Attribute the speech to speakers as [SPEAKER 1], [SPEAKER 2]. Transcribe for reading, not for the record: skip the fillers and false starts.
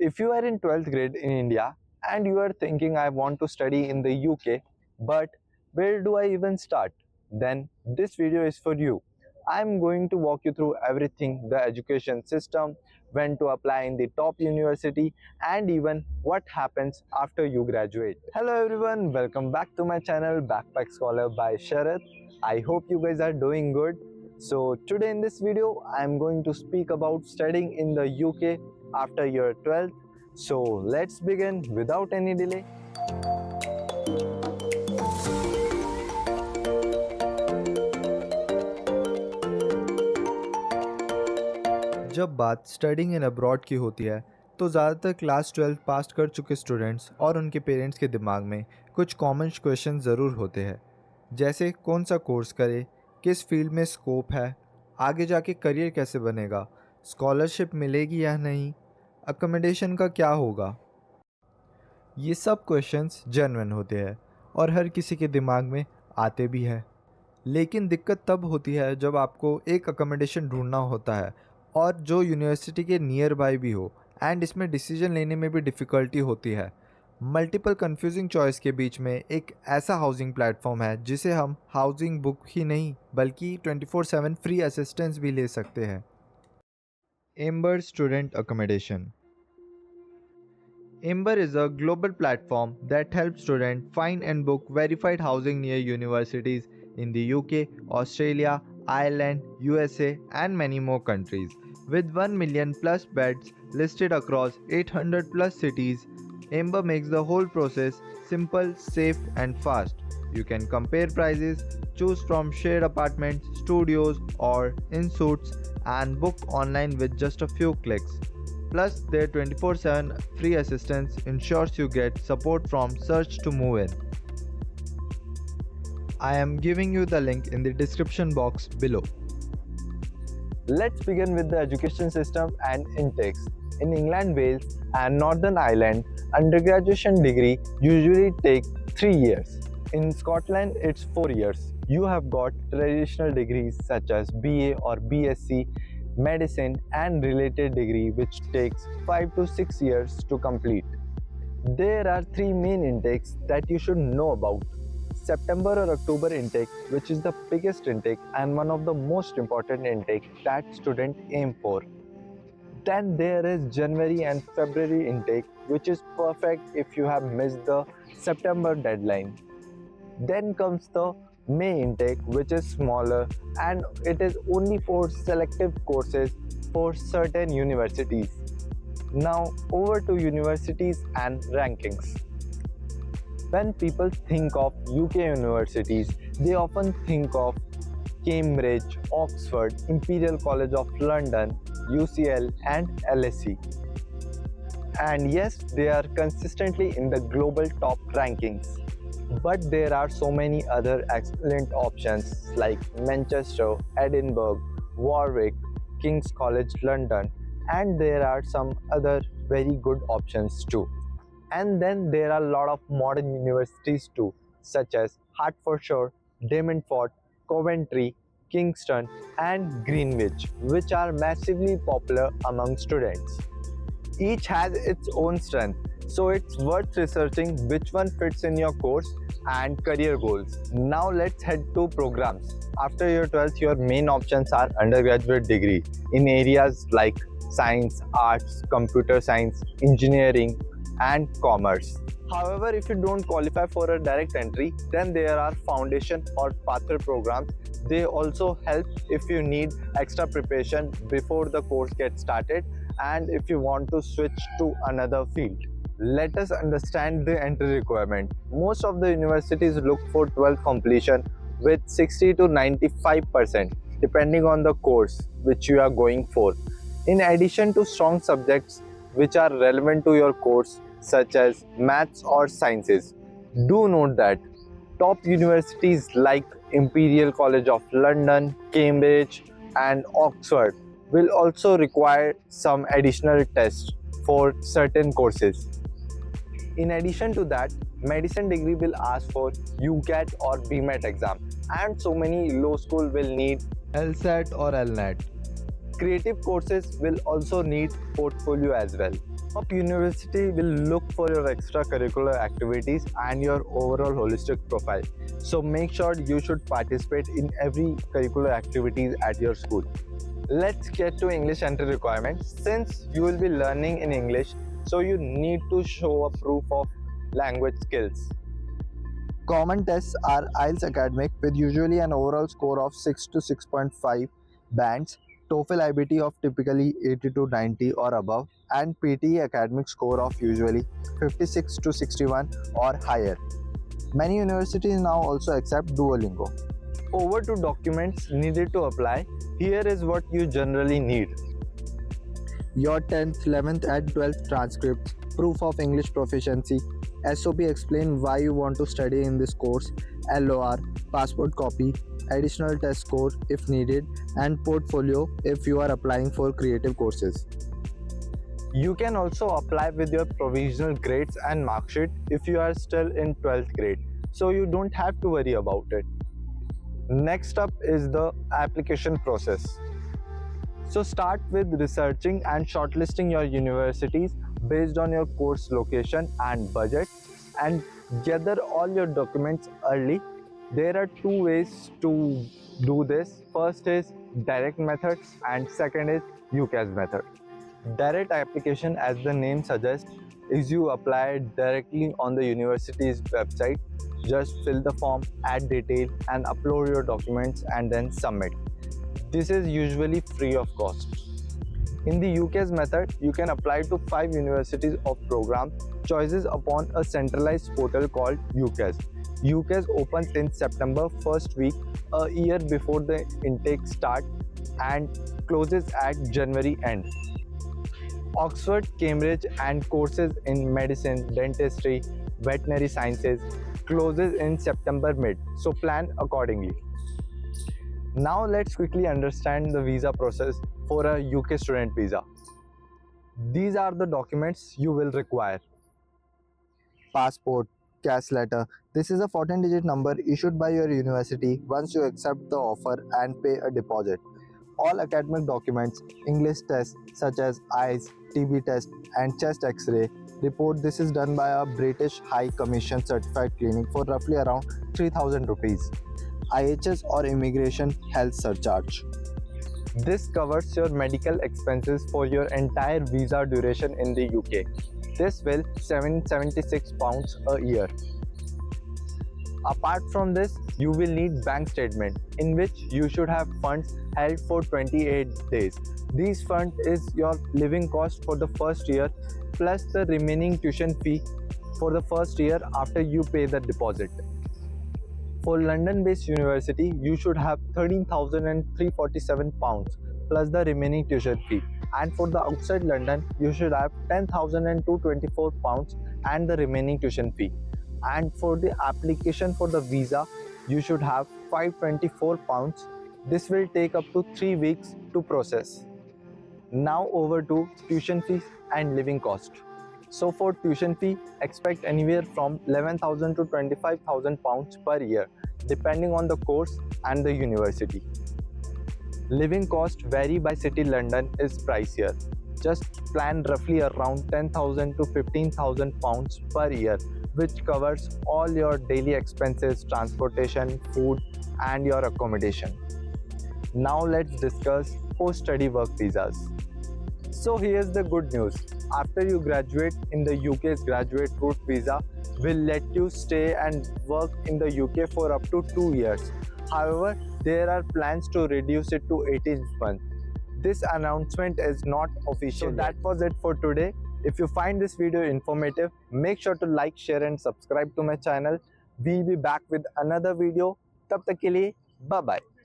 [SPEAKER 1] If you are in 12th grade in India and you are thinking I want to study in the UK, but where do I even start? Then this video is for you. I'm going to walk you through everything, the education system, when to apply in the top university, and even what happens after you graduate. Hello everyone, welcome back to my channel Backpack Scholar by Sharath. I hope you guys are doing good. So today in this video I'm going to speak about studying in the UK after your 12th. So let's begin without any delay.
[SPEAKER 2] जब बात studying in abroad की होती है तो ज़्यादातर class 12 पास कर चुके students और उनके पेरेंट्स के दिमाग में कुछ कॉमन क्वेश्चन ज़रूर होते हैं, जैसे कौन सा कोर्स करे, किस फील्ड में स्कोप है, आगे जाके करियर कैसे बनेगा, स्कॉलरशिप मिलेगी या नहीं, अकोमोडेशन का क्या होगा। ये सब क्वेश्चंस जेन्युइन होते हैं और हर किसी के दिमाग में आते भी हैं। लेकिन दिक्कत तब होती है जब आपको एक अकोमोडेशन ढूंढना होता है और जो यूनिवर्सिटी के नियर बाय भी हो, एंड इसमें डिसीजन लेने में भी डिफ़िकल्टी होती है। मल्टीपल कंफ्यूजिंग चॉइस के बीच में एक ऐसा हाउसिंग प्लेटफॉर्म है जिसे हम हाउसिंग बुक ही नहीं बल्कि 24/7 फ्री असिस्टेंस भी ले सकते हैं। Amber student accommodation. Ember is a global platform that helps students find and book verified housing near universities in the UK, Australia, Ireland, USA, and many more countries. With 1 million plus beds listed across 800 plus cities, Ember makes the whole process simple, safe, and fast. You can compare prices, choose from shared apartments, studios, or in suites, and book online with just a few clicks. Plus, their 24/7 free assistance ensures you get support from search to move in. I am giving you the link in the description box below.
[SPEAKER 1] Let's begin with the education system and intakes. In England, Wales, and Northern Ireland, undergraduate degree usually take 3 years. In Scotland, it's 4 years. You have got traditional degrees such as BA or BSc, medicine, and related degree which takes 5 to 6 years to complete. There are 3 main intakes that you should know about. September or October intake, which is the biggest intake and one of the most important intake that students aim for. Then there is January and February intake, which is perfect if you have missed the September deadline. Then comes the May intake, which is smaller and it is only for selective courses for certain universities. Now over to universities and rankings. When people think of UK universities, they often think of Cambridge, Oxford, Imperial College of London, UCL, and LSE. And yes, they are consistently in the global top rankings. But there are so many other excellent options like Manchester, Edinburgh, Warwick, King's College London, and there are some other very good options too. And then there are a lot of modern universities too, such as Hertfordshire, Damonfort, Coventry, Kingston, and Greenwich, which are massively popular among students. Each has its own strength, so it's worth researching which one fits in your course and career goals. Now let's head to programs. After your 12th, your main options are undergraduate degree in areas like science, arts, computer science, engineering, and commerce. However, if you don't qualify for a direct entry, then there are foundation or pathway programs. They also help if you need extra preparation before the course gets started and if you want to switch to another field. Let us understand the entry requirement. Most of the universities look for 12th completion with 60 to 95% depending on the course which you are going for. In addition to strong subjects which are relevant to your course such as maths or sciences, do note that top universities like Imperial College of London, Cambridge, and Oxford will also require some additional tests for certain courses. In addition to that, medicine degree will ask for UCAT or BMAT exam, and so many law school will need
[SPEAKER 2] LSAT or LNAT.
[SPEAKER 1] Creative courses will also need portfolio as well. Top university will look for your extracurricular activities and your overall holistic profile. So make sure you should participate in every curricular activities at your school. Let's get to English entry requirements. Since you will be learning in English, so you need to show a proof of language skills. Common tests are IELTS academic with usually an overall score of 6 to 6.5 bands, TOEFL IBT of typically 80 to 90 or above, and PTE academic score of usually 56 to 61 or higher. Many universities now also accept Duolingo. Over to documents needed to apply. Here is what you generally need: your 10th, 11th, and 12th transcripts, proof of English proficiency, SOP explain why you want to study in this course, LOR, passport copy, additional test score if needed, and portfolio if you are applying for creative courses. You can also apply with your provisional grades and mark sheet if you are still in 12th grade, so you don't have to worry about it. Next up is the application process. So start with researching and shortlisting your universities based on your course location and budget, and gather all your documents early. There are two ways to do this. First is direct method and second is UCAS method. Direct application, as the name suggests, is you apply directly on the university's website. Just fill the form, add detail and upload your documents and then submit. This is usually free of cost. In the UCAS method, you can apply to 5 universities of program choices upon a centralized portal called UCAS. UCAS opens in September first week, a year before the intake start, and closes at January end. Oxford, Cambridge and courses in medicine, dentistry, veterinary sciences closes in September mid, so plan accordingly. Now let's quickly understand the visa process for a UK student visa. These are the documents you will require: passport, cash letter. This is a 14-digit number issued by your university once you accept the offer and pay a deposit. All academic documents, English tests such as IELTS, TB test and chest x-ray report. This is done by a British High Commission certified clinic for roughly around 3000 rupees. IHS or immigration health surcharge. This covers your medical expenses for your entire visa duration in the UK. This will £776 a year. Apart from this, you will need bank statement in which you should have funds held for 28 days. These funds is your living cost for the first year plus the remaining tuition fee for the first year after you pay the deposit. For London-based university, you should have £13,347 plus the remaining tuition fee. And for the outside London, you should have £10,224 and the remaining tuition fee. And for the application for the visa, you should have £524. This will take up to 3 weeks to process. Now over to tuition fees and living cost. So for tuition fee, expect anywhere from £11,000 to £25,000 per year, depending on the course and the university. Living cost vary by city. London is pricier. Just plan roughly around £10,000 to £15,000 per year, which covers all your daily expenses, transportation, food and your accommodation. Now let's discuss post-study work visas. So here's the good news. After you graduate in the UK's graduate route visa will let you stay and work in the UK for up to 2 years. However, there are plans to reduce it to 18 months. This announcement is not official. So that was it for today. If you find this video informative, make sure to like, share and subscribe to my channel. We'll be back with another video. Tab tak ke liye, bye bye.